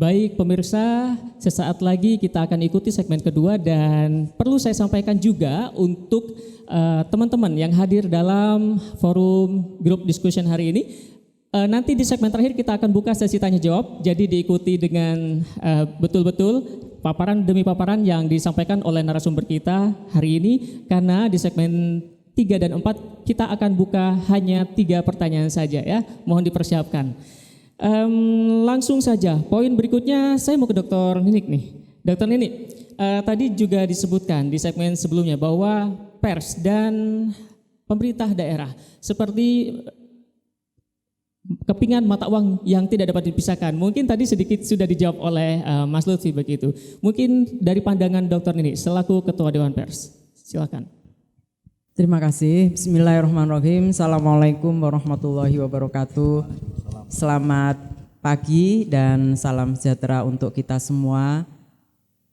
Baik pemirsa, sesaat lagi kita akan ikuti segmen kedua dan perlu saya sampaikan juga untuk teman-teman yang hadir dalam forum group discussion hari ini. Nanti di segmen terakhir kita akan buka sesi tanya jawab, jadi diikuti dengan betul-betul paparan demi paparan yang disampaikan oleh narasumber kita hari ini, karena di segmen 3 dan 4 kita akan buka hanya 3 pertanyaan saja ya, mohon dipersiapkan. Langsung saja, poin berikutnya saya mau ke Dr. Ninik nih. Dr. Ninik, tadi juga disebutkan di segmen sebelumnya bahwa pers dan pemerintah daerah seperti kepingan mata uang yang tidak dapat dipisahkan. Mungkin tadi sedikit sudah dijawab oleh Mas Lutfi begitu. Mungkin dari pandangan Dr. Ninik selaku Ketua Dewan Pers, silakan. Terima kasih. Bismillahirrahmanirrahim. Assalamualaikum warahmatullahi wabarakatuh. Selamat pagi dan salam sejahtera untuk kita semua,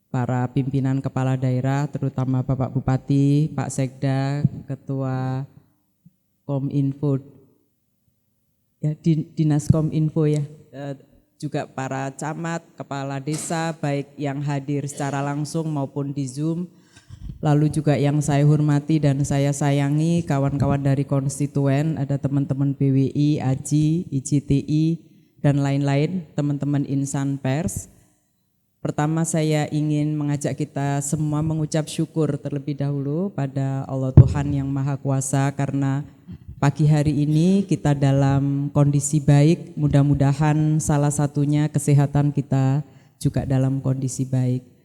para pimpinan kepala daerah, terutama Bapak Bupati, Pak Sekda, Ketua Kominfo, ya, Dinas Kominfo ya, juga para camat, kepala desa, baik yang hadir secara langsung maupun di Zoom. Lalu juga yang saya hormati dan saya sayangi kawan-kawan dari konstituen, ada teman-teman BWI, AJI, IJTI, dan lain-lain, teman-teman insan pers. Pertama saya ingin mengajak kita semua mengucap syukur terlebih dahulu pada Allah Tuhan yang Maha Kuasa, karena pagi hari ini kita dalam kondisi baik, mudah-mudahan salah satunya kesehatan kita juga dalam kondisi baik.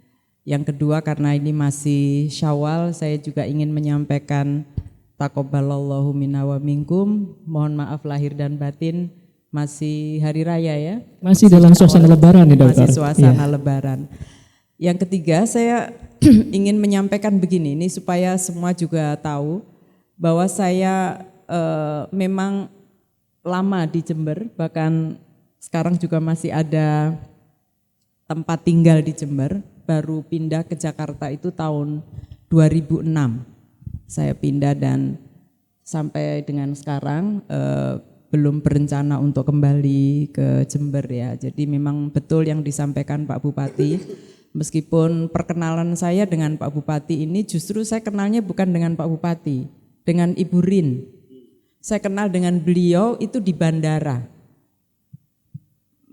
Yang kedua, karena ini masih Syawal, saya juga ingin menyampaikan taqabbalallahu minna wa minkum. Mohon maaf lahir dan batin, masih hari raya ya. Masih dalam suasana lebaran nih Dokter. Masih suasana lebaran. Yang ketiga, saya ingin menyampaikan begini, ini supaya semua juga tahu bahwa saya memang lama di Jember, bahkan sekarang juga masih ada tempat tinggal di Jember. Baru pindah ke Jakarta itu tahun 2006. Saya pindah dan sampai dengan sekarang belum berencana untuk kembali ke Jember ya. Jadi memang betul yang disampaikan Pak Bupati. Meskipun perkenalan saya dengan Pak Bupati ini justru saya kenalnya bukan dengan Pak Bupati, dengan Ibu Rin. Saya kenal dengan beliau itu di bandara.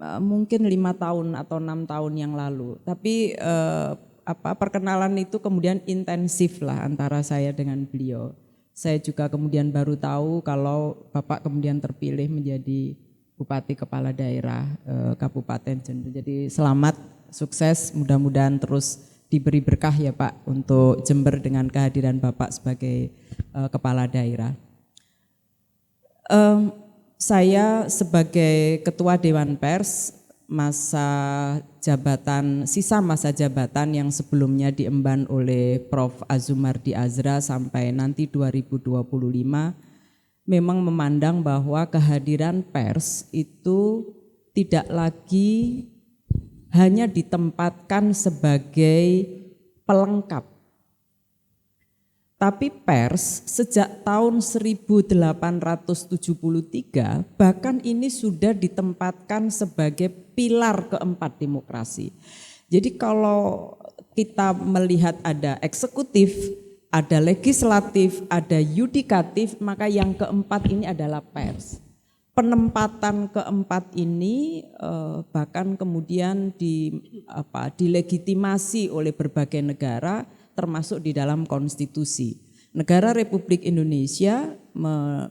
Mungkin 5 tahun atau 6 tahun yang lalu, tapi perkenalan itu kemudian intensif lah antara saya dengan beliau. Saya juga kemudian baru tahu kalau Bapak kemudian terpilih menjadi Bupati Kepala Daerah Kabupaten Jember. Jadi selamat, sukses, mudah-mudahan terus diberi berkah ya Pak untuk Jember dengan kehadiran Bapak sebagai Kepala Daerah. Saya sebagai Ketua Dewan Pers sisa masa jabatan yang sebelumnya diemban oleh Prof. Azumardi Azra sampai nanti 2025 memang memandang bahwa kehadiran pers itu tidak lagi hanya ditempatkan sebagai pelengkap. Tapi pers sejak tahun 1873 bahkan ini sudah ditempatkan sebagai pilar keempat demokrasi. Jadi kalau kita melihat ada eksekutif, ada legislatif, ada yudikatif, maka yang keempat ini adalah pers. Penempatan keempat ini bahkan kemudian dilegitimasi oleh berbagai negara, termasuk di dalam konstitusi. Negara Republik Indonesia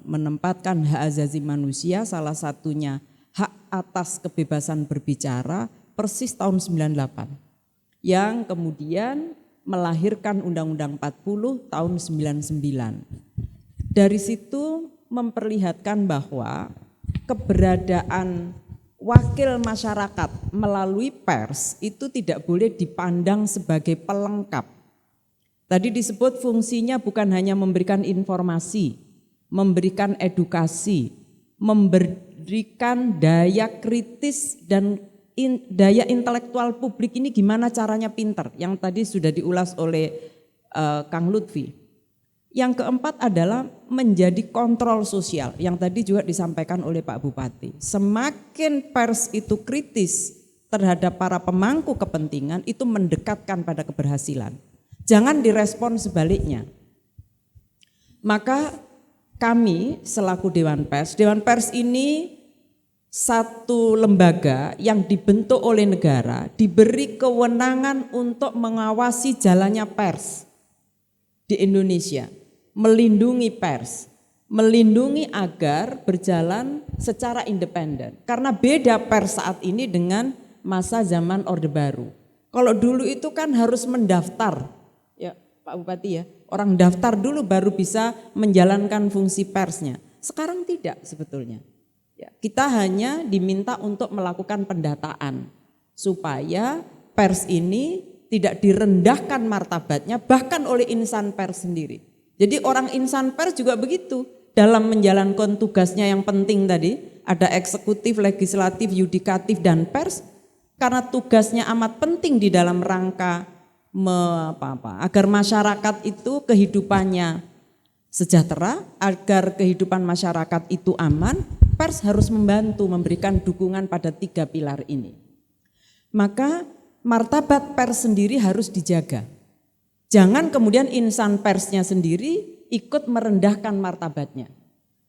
menempatkan hak asasi manusia, salah satunya hak atas kebebasan berbicara, persis tahun 98. Yang kemudian melahirkan Undang-Undang 40 tahun 99. Dari situ memperlihatkan bahwa keberadaan wakil masyarakat melalui pers itu tidak boleh dipandang sebagai pelengkap. Tadi disebut fungsinya bukan hanya memberikan informasi, memberikan edukasi, memberikan daya kritis dan daya intelektual publik ini gimana caranya pinter, yang tadi sudah diulas oleh Kang Lutfi. Yang keempat adalah menjadi kontrol sosial, yang tadi juga disampaikan oleh Pak Bupati. Semakin pers itu kritis, terhadap para pemangku kepentingan itu mendekatkan pada keberhasilan. Jangan direspon sebaliknya. Maka kami selaku Dewan Pers ini satu lembaga yang dibentuk oleh negara, diberi kewenangan untuk mengawasi jalannya pers di Indonesia, melindungi pers, melindungi agar berjalan secara independen. Karena beda pers saat ini dengan masa zaman Orde Baru. Kalau dulu itu kan harus mendaftar, ya Pak Bupati ya, orang daftar dulu baru bisa menjalankan fungsi persnya. Sekarang tidak sebetulnya. Ya, kita hanya diminta untuk melakukan pendataan supaya pers ini tidak direndahkan martabatnya bahkan oleh insan pers sendiri. Jadi orang insan pers juga begitu dalam menjalankan tugasnya yang penting tadi, ada eksekutif, legislatif, yudikatif dan pers, karena tugasnya amat penting di dalam rangka agar masyarakat itu kehidupannya sejahtera, agar kehidupan masyarakat itu aman. Pers harus membantu memberikan dukungan pada 3 pilar ini. Maka martabat pers sendiri harus dijaga. Jangan kemudian insan persnya sendiri ikut merendahkan martabatnya.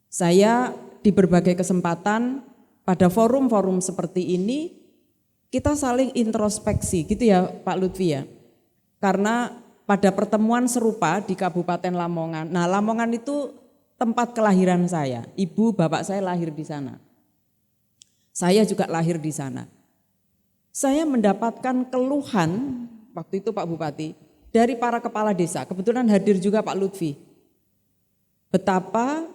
Saya di berbagai kesempatan pada forum-forum seperti ini kita saling introspeksi gitu ya Pak Lutfi ya. Karena pada pertemuan serupa di Kabupaten Lamongan, nah Lamongan itu tempat kelahiran saya, ibu bapak saya lahir di sana. Saya juga lahir di sana. Saya mendapatkan keluhan waktu itu Pak Bupati dari para kepala desa, kebetulan hadir juga Pak Lutfi. Betapa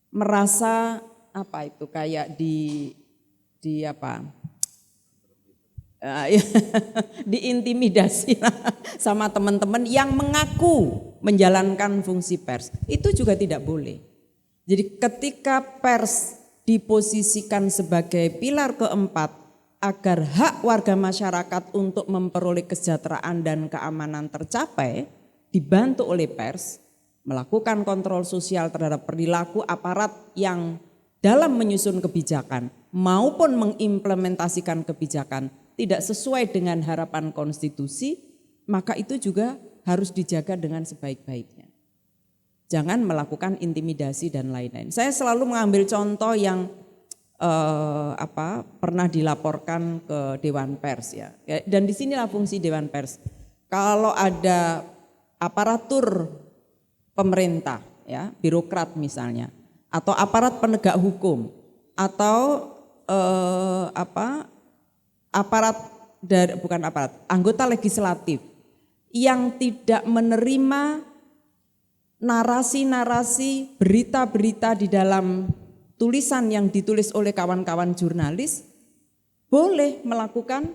merasa kayak diintimidasi sama teman-teman yang mengaku menjalankan fungsi pers. Itu juga tidak boleh. Jadi ketika pers diposisikan sebagai pilar keempat agar hak warga masyarakat untuk memperoleh kesejahteraan dan keamanan tercapai, dibantu oleh pers, melakukan kontrol sosial terhadap perilaku aparat yang dalam menyusun kebijakan maupun mengimplementasikan kebijakan tidak sesuai dengan harapan konstitusi, maka itu juga harus dijaga dengan sebaik-baiknya. Jangan melakukan intimidasi dan lain-lain. Saya selalu mengambil contoh yang pernah dilaporkan ke Dewan Pers ya. Dan disinilah fungsi Dewan Pers. Kalau ada aparatur pemerintah ya, birokrat misalnya, atau aparat penegak hukum, atau anggota legislatif yang tidak menerima narasi-narasi, berita-berita di dalam tulisan yang ditulis oleh kawan-kawan jurnalis, boleh melakukan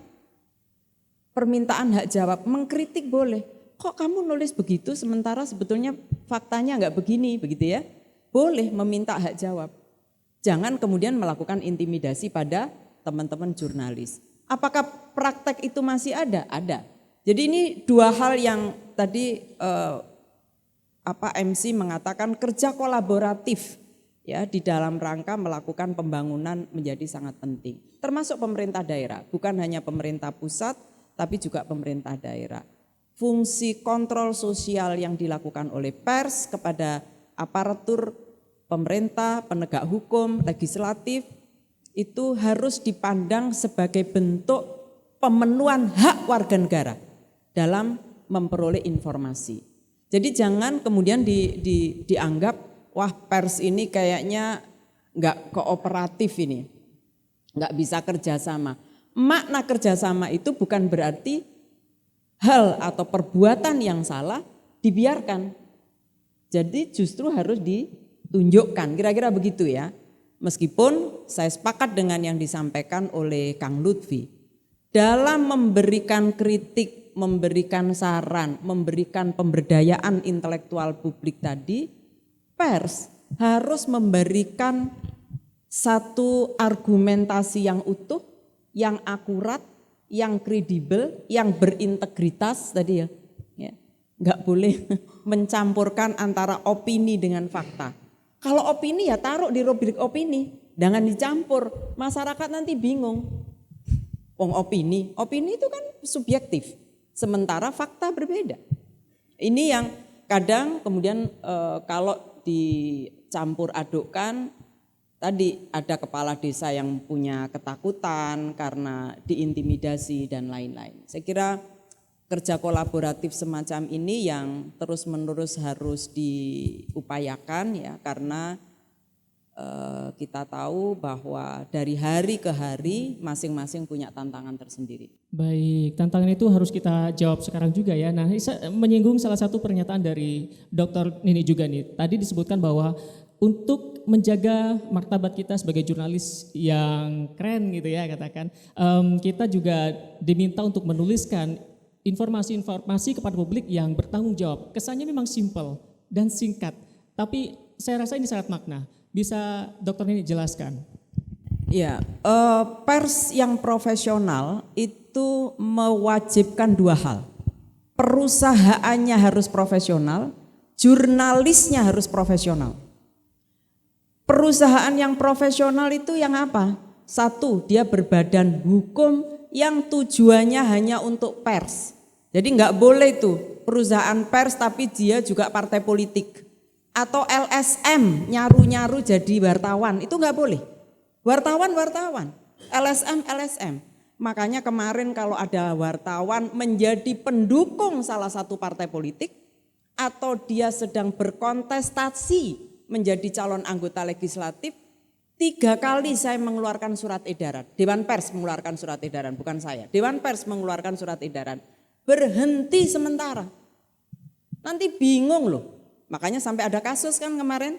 permintaan hak jawab, mengkritik boleh. Kok kamu nulis begitu sementara sebetulnya faktanya enggak begini, begitu ya? Boleh meminta hak jawab. Jangan kemudian melakukan intimidasi pada teman-teman jurnalis. Apakah praktek itu masih ada? Ada. Jadi ini 2 hal yang tadi MC mengatakan kerja kolaboratif ya di dalam rangka melakukan pembangunan menjadi sangat penting. Termasuk pemerintah daerah, bukan hanya pemerintah pusat tapi juga pemerintah daerah. Fungsi kontrol sosial yang dilakukan oleh pers kepada aparatur pemerintah, penegak hukum, legislatif itu harus dipandang sebagai bentuk pemenuhan hak warga negara dalam memperoleh informasi. Jadi jangan kemudian dianggap wah pers ini kayaknya enggak kooperatif ini, enggak bisa kerjasama. Makna kerjasama itu bukan berarti hal atau perbuatan yang salah dibiarkan. Jadi justru harus ditunjukkan, kira-kira begitu ya. Meskipun saya sepakat dengan yang disampaikan oleh Kang Lutfi, dalam memberikan kritik, memberikan saran, memberikan pemberdayaan intelektual publik tadi, pers harus memberikan satu argumentasi yang utuh, yang akurat, yang kredibel, yang berintegritas tadi ya. Enggak boleh mencampurkan antara opini dengan fakta. Kalau opini ya taruh di rubrik opini, jangan dicampur, masyarakat nanti bingung. Opini itu kan subjektif, sementara fakta berbeda. Ini yang kadang kemudian kalau dicampur adukkan, tadi ada kepala desa yang punya ketakutan karena diintimidasi dan lain-lain. Saya kira kerja kolaboratif semacam ini yang terus-menerus harus diupayakan ya, karena kita tahu bahwa dari hari ke hari masing-masing punya tantangan tersendiri. Baik, tantangan itu harus kita jawab sekarang juga ya. Nah, menyinggung salah satu pernyataan dari Dr. Nini juga nih. Tadi disebutkan bahwa untuk menjaga martabat kita sebagai jurnalis yang keren gitu ya katakan, kita juga diminta untuk menuliskan informasi-informasi kepada publik yang bertanggung jawab. Kesannya memang simpel dan singkat, tapi saya rasa ini sangat makna. Bisa Dokter Nini jelaskan? Ya, pers yang profesional itu mewajibkan dua hal. Perusahaannya harus profesional, jurnalisnya harus profesional. Perusahaan yang profesional itu yang apa? Satu, dia berbadan hukum yang tujuannya hanya untuk pers. Jadi enggak boleh tuh perusahaan pers tapi dia juga partai politik. Atau LSM nyaru-nyaru jadi wartawan, itu enggak boleh. Wartawan, LSM. Makanya kemarin kalau ada wartawan menjadi pendukung salah satu partai politik atau dia sedang berkontestasi menjadi calon anggota legislatif, 3 kali saya mengeluarkan surat edaran. Dewan Pers mengeluarkan surat edaran, bukan saya. Dewan Pers mengeluarkan surat edaran. Berhenti sementara. Nanti bingung loh. Makanya sampai ada kasus kan kemarin.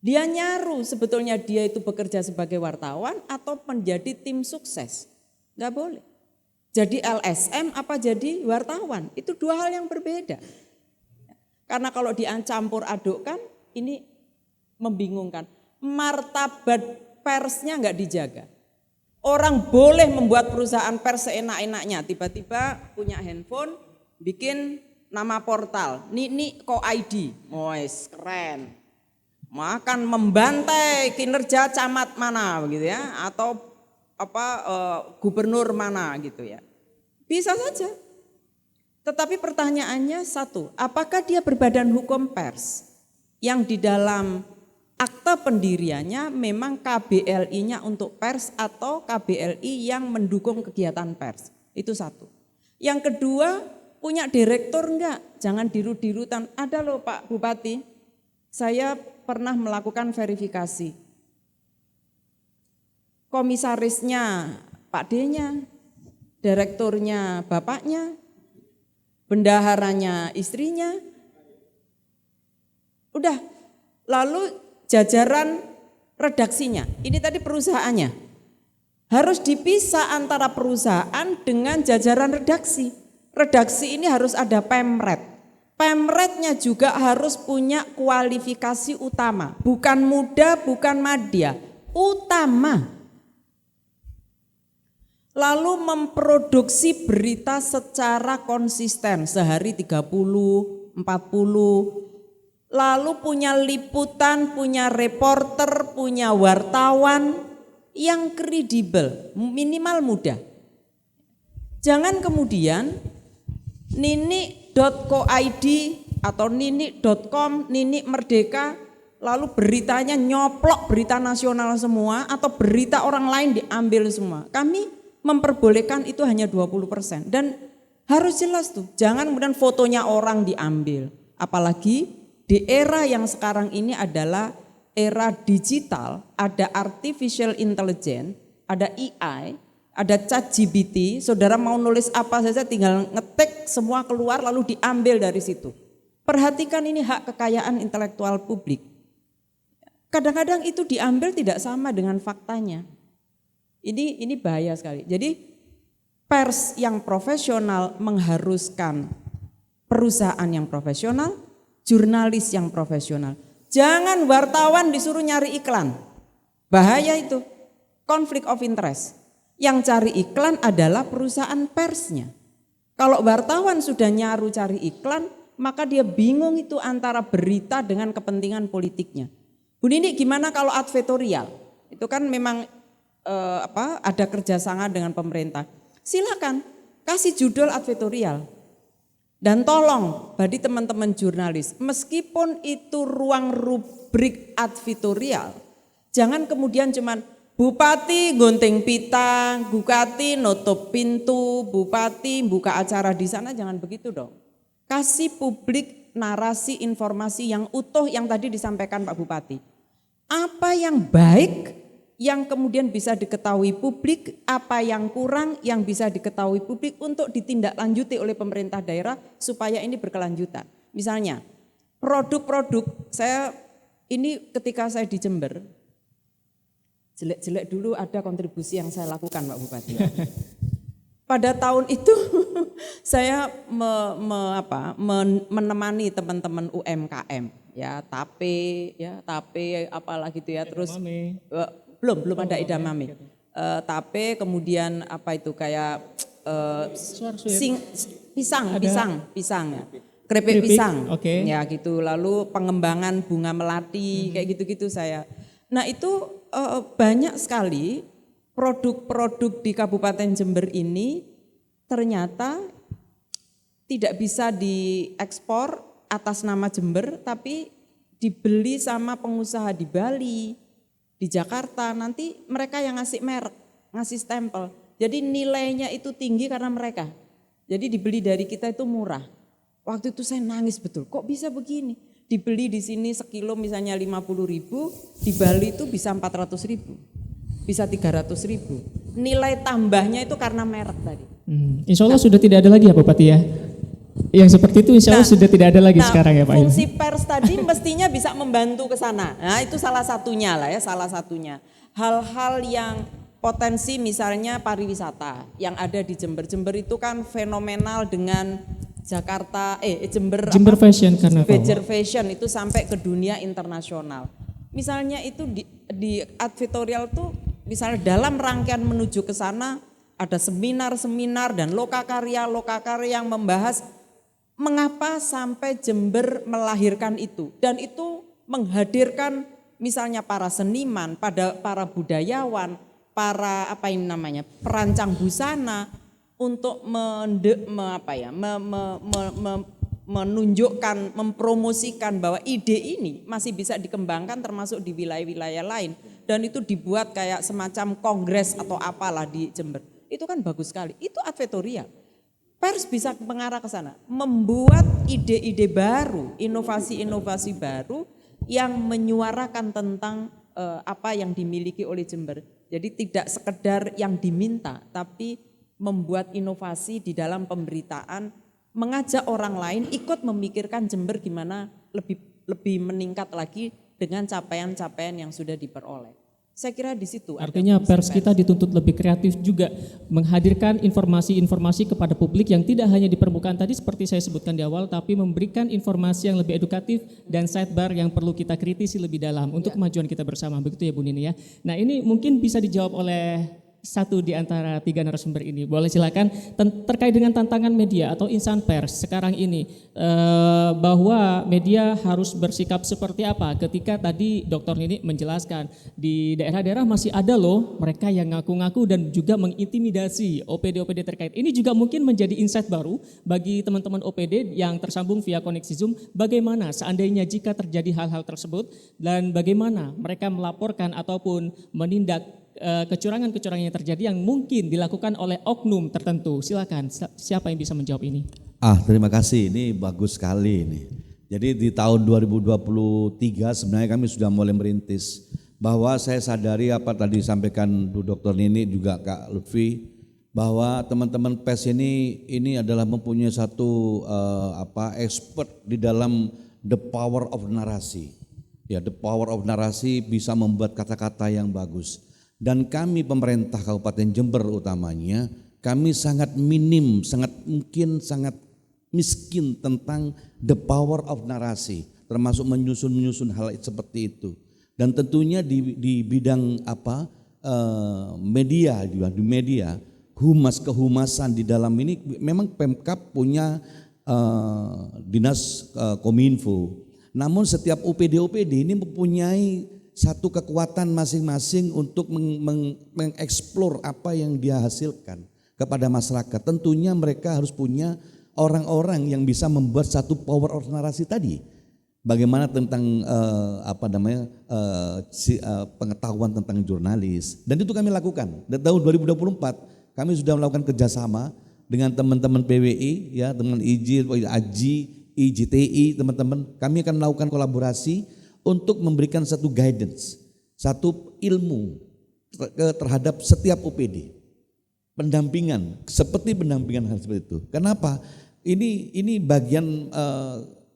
Dia nyaru sebetulnya dia itu bekerja sebagai wartawan atau menjadi tim sukses. Enggak boleh. Jadi LSM apa jadi wartawan? Itu 2 hal yang berbeda. Karena kalau dicampur adukkan, ini membingungkan. Martabat persnya enggak dijaga. Orang boleh membuat perusahaan pers seenak-enaknya. Tiba-tiba punya handphone, bikin nama portal, Nini Ko ID. Wes, keren. Makan membantai kinerja camat mana begitu ya, atau gubernur mana gitu ya. Bisa saja. Tetapi pertanyaannya satu, apakah dia berbadan hukum pers yang di dalam akta pendiriannya memang KBLI-nya untuk pers atau KBLI yang mendukung kegiatan pers? Itu satu. Yang kedua, punya direktur enggak? Jangan dirut-dirutan. Ada loh Pak Bupati, saya pernah melakukan verifikasi. Komisarisnya Pak D-nya, direkturnya bapaknya, bendaharanya istrinya. Udah, lalu jajaran redaksinya, ini tadi perusahaannya. Harus dipisah antara perusahaan dengan jajaran redaksi. Redaksi ini harus ada pemret. Pemretnya juga harus punya kualifikasi utama. Bukan muda, bukan madya, utama. Lalu memproduksi berita secara konsisten, sehari 30, 40. Lalu punya liputan, punya reporter, punya wartawan yang kredibel, minimal muda. Jangan kemudian nini.co.id atau nini.com, Nini Merdeka, lalu beritanya nyoplok berita nasional semua atau berita orang lain diambil semua. Kami memperbolehkan itu hanya 20%, dan harus jelas tuh, jangan kemudian fotonya orang diambil. Apalagi di era yang sekarang ini adalah era digital, ada artificial intelligence, ada AI, ada ChatGPT, saudara mau nulis apa saja tinggal ngetik semua keluar lalu diambil dari situ. Perhatikan ini hak kekayaan intelektual publik. Kadang-kadang itu diambil tidak sama dengan faktanya. Ini bahaya sekali. Jadi pers yang profesional mengharuskan perusahaan yang profesional, jurnalis yang profesional. Jangan wartawan disuruh nyari iklan. Bahaya itu. Konflik of interest. Yang cari iklan adalah perusahaan persnya. Kalau wartawan sudah nyaru cari iklan, maka dia bingung itu antara berita dengan kepentingan politiknya. Bu Nini, gimana kalau advertorial? Itu kan memang ada kerjasama dengan pemerintah, silakan kasih judul advertorial. Dan tolong bagi teman-teman jurnalis, meskipun itu ruang rubrik advertorial, jangan kemudian cuman Bupati gunting pita, Bupati nutup pintu, Bupati buka acara di sana, jangan begitu dong. Kasih publik narasi informasi yang utuh yang tadi disampaikan Pak Bupati. Apa yang baik yang kemudian bisa diketahui publik, apa yang kurang yang bisa diketahui publik untuk ditindaklanjuti oleh pemerintah daerah supaya ini berkelanjutan. Misalnya produk-produk, ini ketika saya di Jember, jelek-jelek dulu ada kontribusi yang saya lakukan Pak Bupati. Pada tahun itu saya menemani teman-teman UMKM, ya tape apalah gitu ya, terus belum ada edamame. Tape kemudian apa itu kayak pisang ya. Keripik pisang. Ya gitu. Lalu pengembangan bunga melati kayak gitu-gitu saya. Nah, itu banyak sekali produk-produk di Kabupaten Jember ini ternyata tidak bisa diekspor atas nama Jember, tapi dibeli sama pengusaha di Bali, di Jakarta, nanti mereka yang ngasih merek, ngasih stempel. Jadi nilainya itu tinggi karena mereka. Jadi dibeli dari kita itu murah. Waktu itu saya nangis betul, kok bisa begini? Dibeli di sini sekilo misalnya 50.000, di Bali itu bisa 400.000, bisa 300.000. Nilai tambahnya itu karena merek tadi. Insya Allah sudah tidak ada lagi ya Bupati ya? Yang seperti itu insya Allah sudah tidak ada lagi sekarang ya Pak. Fungsi pers tadi mestinya bisa membantu ke sana. Nah itu salah satunya lah ya, salah satunya. Hal-hal yang potensi misalnya pariwisata yang ada di Jember. Jember itu kan fenomenal dengan Jakarta, Jember Fashion Carnival. Jember Fashion itu sampai ke dunia internasional. Misalnya itu di advertorial tuh misalnya dalam rangkaian menuju ke sana ada seminar-seminar dan lokakarya yang membahas mengapa sampai Jember melahirkan itu, dan itu menghadirkan misalnya para seniman, para budayawan, para perancang busana untuk menunjukkan, mempromosikan bahwa ide ini masih bisa dikembangkan termasuk di wilayah-wilayah lain, dan itu dibuat kayak semacam kongres atau apalah di Jember. Itu kan bagus sekali, itu advertorial. Pers bisa mengarah ke sana, membuat ide-ide baru, inovasi-inovasi baru yang menyuarakan tentang apa yang dimiliki oleh Jember. Jadi tidak sekedar yang diminta, tapi membuat inovasi di dalam pemberitaan, mengajak orang lain ikut memikirkan Jember gimana lebih meningkat lagi dengan capaian-capaian yang sudah diperoleh. Saya kira di situ. Artinya pers kita dituntut lebih kreatif juga, menghadirkan informasi-informasi kepada publik yang tidak hanya di permukaan tadi seperti saya sebutkan di awal, tapi memberikan informasi yang lebih edukatif dan sidebar yang perlu kita kritisi lebih dalam untuk kemajuan kita bersama. Begitu ya Bu Nini ya. Nah ini mungkin bisa dijawab oleh satu di antara tiga narasumber ini. Boleh silakan terkait dengan tantangan media atau insan pers sekarang ini, bahwa media harus bersikap seperti apa ketika tadi Dr. Nini menjelaskan di daerah-daerah masih ada loh mereka yang ngaku-ngaku dan juga mengintimidasi OPD-OPD terkait. Ini juga mungkin menjadi insight baru bagi teman-teman OPD yang tersambung via koneksi Zoom, bagaimana seandainya jika terjadi hal-hal tersebut dan bagaimana mereka melaporkan ataupun menindak kecurangan-kecurangan yang terjadi yang mungkin dilakukan oleh oknum tertentu. Silakan, siapa yang bisa menjawab ini? Terima kasih, ini bagus sekali ini. Jadi di tahun 2023 sebenarnya kami sudah mulai merintis, bahwa saya sadari apa tadi disampaikan Bu Dr. Nini juga Kak Lutfi, bahwa teman-teman pers ini adalah mempunyai satu expert di dalam the power of narasi. Ya, the power of narasi bisa membuat kata-kata yang bagus. Dan kami pemerintah Kabupaten Jember utamanya, kami sangat minim, sangat miskin tentang the power of narasi, termasuk menyusun hal seperti itu. Dan tentunya di bidang media juga, di media, kehumasan di dalam ini memang Pemkab punya dinas Kominfo. Namun setiap OPD ini mempunyai satu kekuatan masing-masing untuk mengeksplor apa yang dia hasilkan kepada masyarakat. Tentunya mereka harus punya orang-orang yang bisa membuat satu power of narasi tadi. Bagaimana tentang pengetahuan tentang jurnalis, dan itu kami lakukan. Dan tahun 2024 kami sudah melakukan kerjasama dengan teman-teman PWI, ya, dengan AJI, IJTI, teman-teman. Kami akan melakukan kolaborasi untuk memberikan satu guidance, satu ilmu terhadap setiap OPD. Pendampingan, seperti pendampingan hal seperti itu. Kenapa? Ini bagian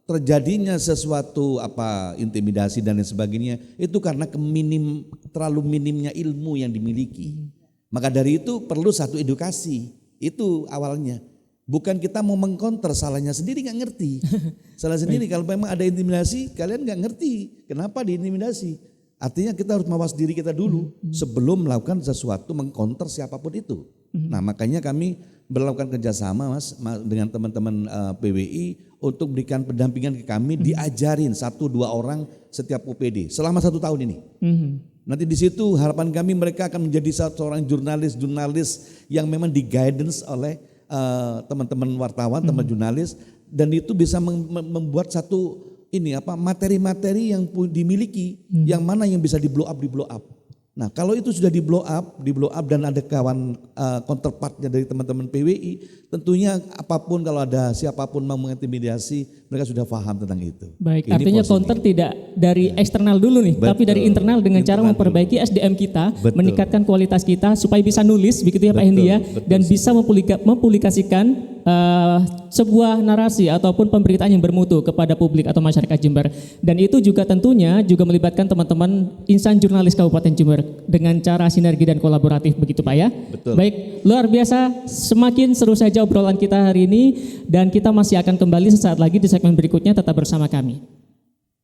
terjadinya sesuatu intimidasi dan lain sebagainya itu karena terlalu minimnya ilmu yang dimiliki. Maka dari itu perlu satu edukasi. Itu awalnya. Bukan kita mau mengkonter, salahnya sendiri nggak ngerti. Salah sendiri kalau memang ada intimidasi, kalian nggak ngerti kenapa diintimidasi. Artinya kita harus mawas diri kita dulu sebelum melakukan sesuatu mengkonter siapapun itu. Nah, makanya kami melakukan kerjasama Mas dengan teman-teman PWI untuk berikan pendampingan ke kami, diajarin 1-2 orang setiap UPD selama 1 tahun ini. Nanti di situ harapan kami mereka akan menjadi seorang jurnalis yang memang di guidance oleh teman-teman wartawan, teman jurnalis, dan itu bisa membuat satu materi-materi yang dimiliki, yang mana yang bisa di blow up. Nah, kalau itu sudah di blow up dan ada kawan counterpartnya dari teman-teman PWI, tentunya apapun kalau ada siapapun mau mengintimidasi, mereka sudah paham tentang itu. Baik, ini artinya positif. counter tidak dari eksternal dulu nih, tapi dari internal dengan cara memperbaiki SDM kita, meningkatkan kualitas kita supaya bisa nulis, begitu ya Pak Hendy ya, dan bisa mempublikasikan sebuah narasi ataupun pemberitaan yang bermutu kepada publik atau masyarakat Jember. Dan itu juga tentunya juga melibatkan teman-teman insan jurnalis Kabupaten Jember dengan cara sinergi dan kolaboratif, begitu Pak ya. Betul. Baik, luar biasa, semakin seru saja obrolan kita hari ini, dan kita masih akan kembali sesaat lagi di segmen berikutnya, tetap bersama kami.